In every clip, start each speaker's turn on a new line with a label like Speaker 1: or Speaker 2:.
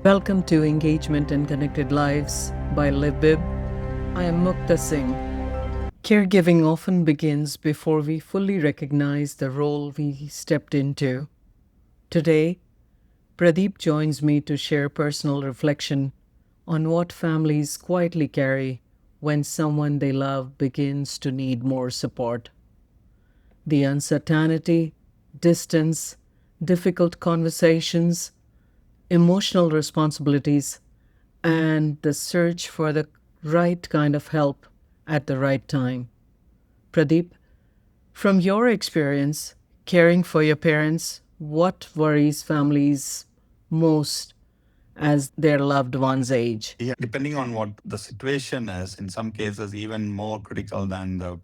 Speaker 1: Welcome to Engagement and Connected Lives by LyvVib. I am Mukta Singh. Caregiving often begins before we fully recognize the role we stepped into. Today, Pradeep joins me to share personal reflection on what families quietly carry when someone they love begins to need more support. The uncertainty, distance, difficult conversations, emotional responsibilities, and the search for the right kind of help at the right time. Pradeep, from your experience caring for your parents, what worries families most as their loved ones age?
Speaker 2: Yeah, depending on what the situation is, in some cases, even more critical than the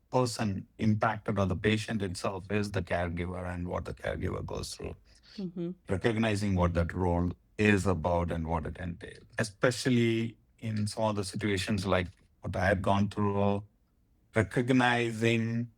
Speaker 2: person impacted or the patient itself is the caregiver and what the caregiver goes through. Recognizing what that role is about and what it entails, especially in some of the situations like what I had gone through, recognizing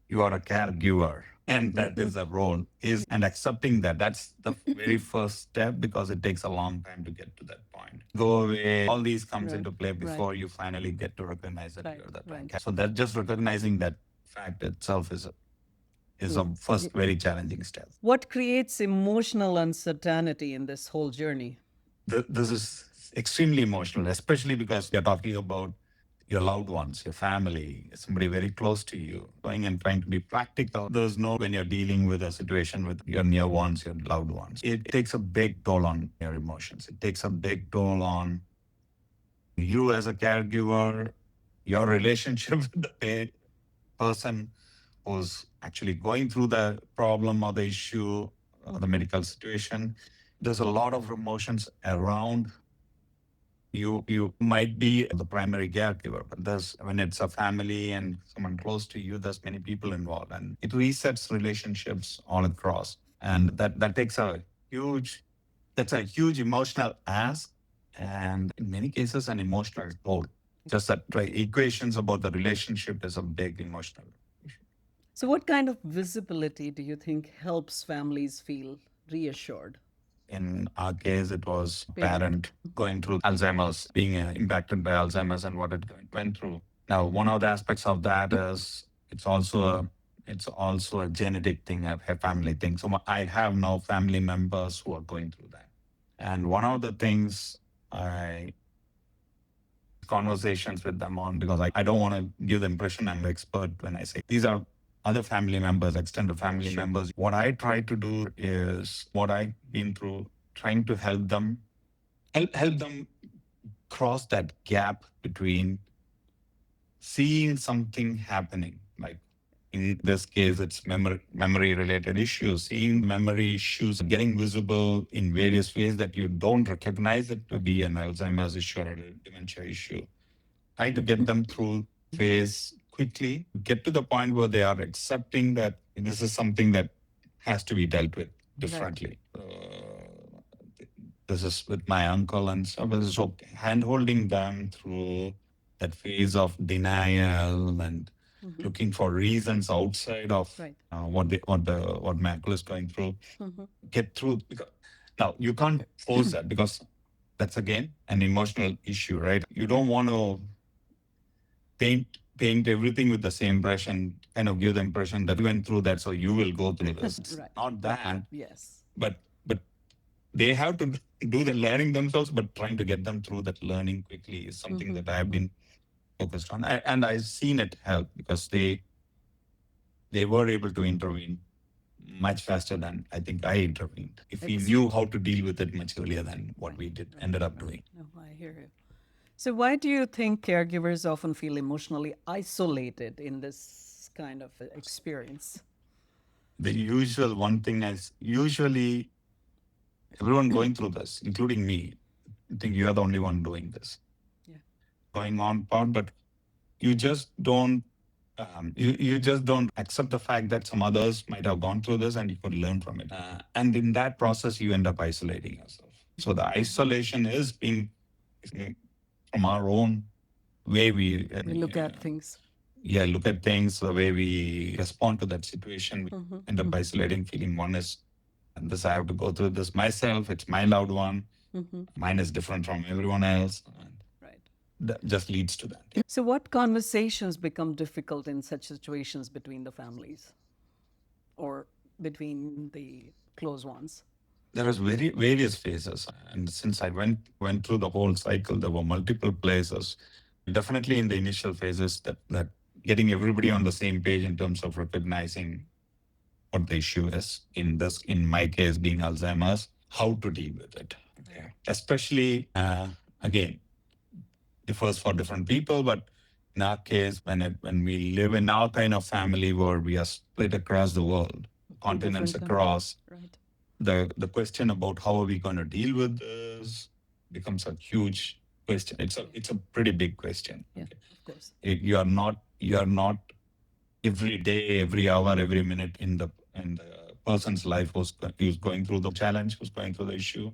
Speaker 2: you are a caregiver and that is a role is and accepting that that's the very first step because it takes a long time to get to that point. Go away, all these comes
Speaker 1: Right,
Speaker 2: into play
Speaker 1: right.
Speaker 2: before you finally get to recognize that
Speaker 1: Right,
Speaker 2: you're that
Speaker 1: right.
Speaker 2: so that just recognizing that fact itself is a first very challenging step.
Speaker 1: What creates emotional uncertainty in this whole journey?
Speaker 2: This is extremely emotional, especially because you're talking about your loved ones, your family, somebody very close to you, going and trying to be practical. There's no when you're dealing with a situation with your near ones, your loved ones. It takes a big toll on your emotions. It takes a big toll on you as a caregiver, your relationship with the person who's actually going through the problem or the issue or the medical situation. There's a lot of emotions around you might be the primary caregiver, but there's when it's a family and someone close to you, there's many people involved, and it resets relationships all across, and that takes a huge that's a huge emotional ask, and in many cases an emotional toll. Just that right, equations about the relationship is a big emotional.
Speaker 1: So, what kind of visibility do you think helps families feel reassured?
Speaker 2: In our case, it was parent going through Alzheimer's, being impacted by Alzheimer's and what it went through. Now, one of the aspects of that is it's also a genetic thing, a family thing. So I have now family members who are going through that. And one of the things I conversations with them on because I don't want to give the impression I'm an expert when I say these are other family members, extended family members. What I try to do is what I've been through, trying to help them cross that gap between seeing something happening, like in this case, it's memory related issues, seeing memory issues getting visible in various ways that you don't recognize it to be an Alzheimer's issue or a dementia issue. Try to get them through phase quickly, get to the point where they are accepting that this is something that has to be dealt with differently. This is with my uncle and so, so hand holding them through that phase of denial and looking for reasons outside of what my uncle is going through. Get through because now you can't force that because that's again an emotional issue, right? You don't want to paint everything with the same brush and kind of give the impression that you went through that, so you will go through this. It's not that,
Speaker 1: Yes.
Speaker 2: but they have to do the learning themselves. But trying to get them through that learning quickly is something that I have been focused on, and I've seen it help because they were able to intervene much faster than I think I intervened. If we knew how to deal with it much earlier than what we did ended up doing.
Speaker 1: No, I hear you. So, why do you think caregivers often feel emotionally isolated in this kind of experience?
Speaker 2: The usual one thing is usually everyone going through this, including me, I think you are the only one doing this.
Speaker 1: Yeah.
Speaker 2: Going on part, but you just don't you just don't accept the fact that some others might have gone through this and you could learn from it. And in that process, you end up isolating yourself. So the isolation is being from our own way
Speaker 1: We look at things.
Speaker 2: look at things, the way we respond to that situation. We end up isolating, feeling one is And this, I have to go through this myself. It's my loved one. Mine is different from everyone else. And
Speaker 1: Right.
Speaker 2: that just leads to that.
Speaker 1: So, what conversations become difficult in such situations between the families or between the close ones?
Speaker 2: There was various phases, and since I went through the whole cycle, there were multiple places. Definitely in the initial phases, that getting everybody on the same page in terms of recognizing what the issue is. In my case, being Alzheimer's, how to deal with it. Okay. Especially again, differs for different people, but in our case, when we live in our kind of family where we are split across the world, continents
Speaker 1: Different
Speaker 2: across,
Speaker 1: Right.
Speaker 2: the question about how are we going to deal with this becomes a huge question. It's a pretty big question.
Speaker 1: Yeah, of course.
Speaker 2: You are not every day, every hour, every minute in the person's life who's going through the challenge, who's going through the issue.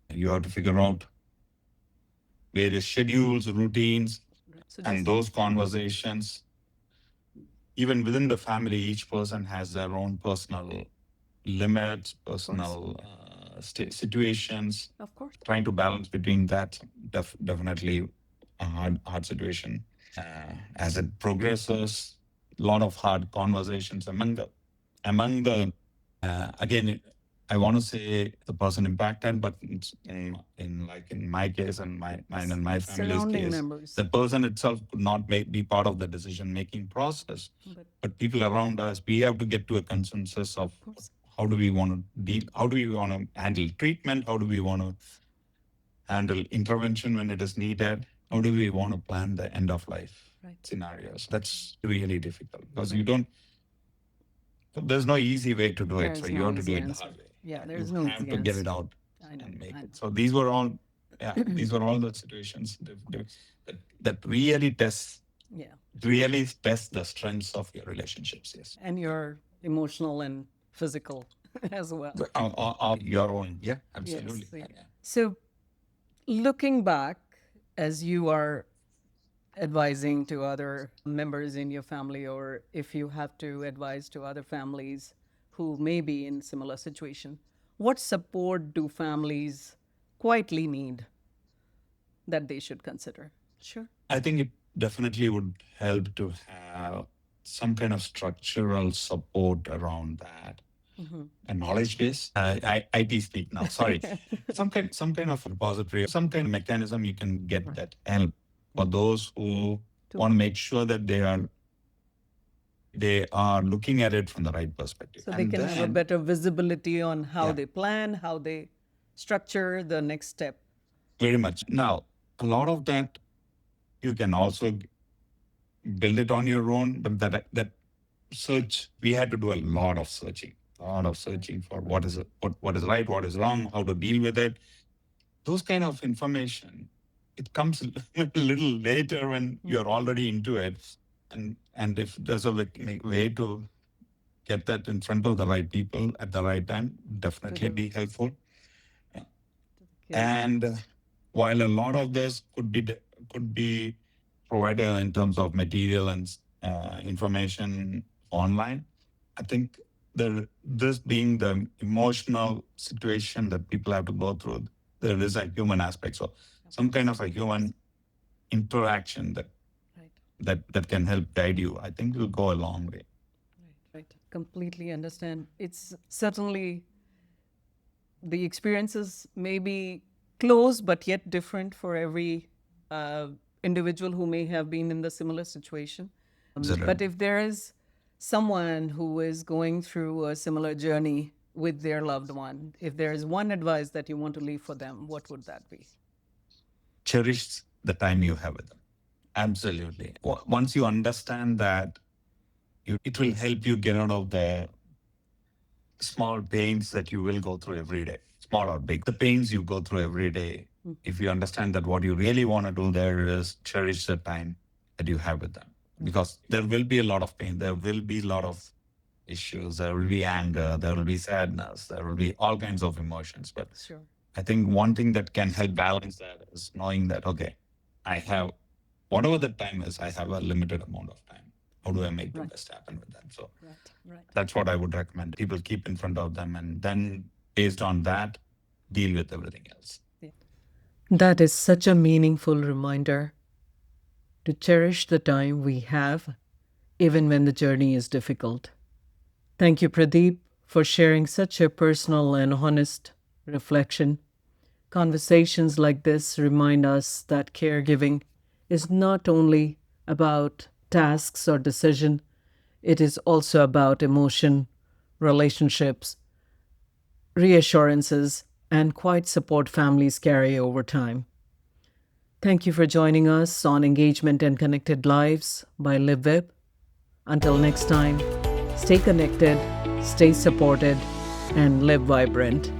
Speaker 2: You have to figure out various schedules, routines,
Speaker 1: Right. So
Speaker 2: and
Speaker 1: just
Speaker 2: those conversations. Even within the family, each person has their own personal limits, personal situations.
Speaker 1: of course.
Speaker 2: Trying to balance between that, definitely a hard situation. As it progresses, a lot of hard conversations among the again. I want to say the person impacted, but it's in my case and mine and my family's
Speaker 1: Surrounding
Speaker 2: case,
Speaker 1: members.
Speaker 2: the person itself could not be part of the decision making process. But people around us, we have to get to a consensus of
Speaker 1: course.
Speaker 2: how do we want to deal, how do we want to handle treatment, how do we want to handle intervention when it is needed, how do we want to plan the end of life
Speaker 1: Right.
Speaker 2: scenarios. That's really difficult because there's no easy way to do it. So
Speaker 1: There's
Speaker 2: you
Speaker 1: no
Speaker 2: have to do
Speaker 1: easy
Speaker 2: it the
Speaker 1: answer.
Speaker 2: hard way.
Speaker 1: Yeah, there's
Speaker 2: You
Speaker 1: no
Speaker 2: have
Speaker 1: easy
Speaker 2: to get
Speaker 1: answer.
Speaker 2: it out
Speaker 1: I know.
Speaker 2: and make
Speaker 1: I
Speaker 2: it.
Speaker 1: know.
Speaker 2: So these were all, these were all the situations that really
Speaker 1: Yeah.
Speaker 2: test the strengths of your relationships. Yes.
Speaker 1: And your emotional and physical as well.
Speaker 2: Your own. Yeah, absolutely.
Speaker 1: Yes, yeah. So, looking back, as you are advising to other members in your family, or if you have to advise to other families who may be in similar situation, what support do families quietly need that they should consider? Sure.
Speaker 2: I think it definitely would help to have some kind of structural support around that. A knowledge base. IT speak now. Sorry, some kind of repository, some kind of mechanism you can get that help for those who want to make sure that they are looking at it from the right perspective.
Speaker 1: So they can have a better visibility on how
Speaker 2: Yeah.
Speaker 1: they plan, how they structure the next step.
Speaker 2: Very much. Now, a lot of that you can also build it on your own, but that search, we had to do a lot of searching, for what is right, what is wrong, how to deal with it. Those kind of information, it comes a little later when you're already into it, and if there's a way to get that in front of the right people at the right time, definitely be helpful. And while a lot of this could be provided in terms of material and information online, I think this being the emotional situation that people have to go through, there is a human aspect. So some kind of a human interaction that can help guide you, I think will go a long way.
Speaker 1: Right. Completely understand. It's certainly the experiences may be close but yet different for every individual who may have been in the similar situation. But if there is someone who is going through a similar journey with their loved one, if there is one advice that you want to leave for them, what would that be?
Speaker 2: Cherish the time you have with them. Absolutely. Once you understand that, it will help you get out of the small pains that you will go through every day, small or big. The pains you go through every day, if you understand that what you really want to do there is cherish the time that you have with them. Because there will be a lot of pain, there will be a lot of issues, there will be anger, there will be sadness, there will be all kinds of emotions. But
Speaker 1: Sure.
Speaker 2: I think one thing that can help balance that is knowing that, okay, I have, whatever the time is, I have a limited amount of time. How do I make the best happen with that? So that's what I would recommend. People keep in front of them, and then based on that, deal with everything else.
Speaker 1: That is such a meaningful reminder to cherish the time we have, even when the journey is difficult. Thank you, Pradeep, for sharing such a personal and honest reflection. Conversations like this remind us that caregiving is not only about tasks or decision, it is also about emotion, relationships, reassurances, and quiet support families carry over time. Thank you for joining us on Engagement and Connected Lives by LyvVib. Until next time, stay connected, stay supported, and live vibrant.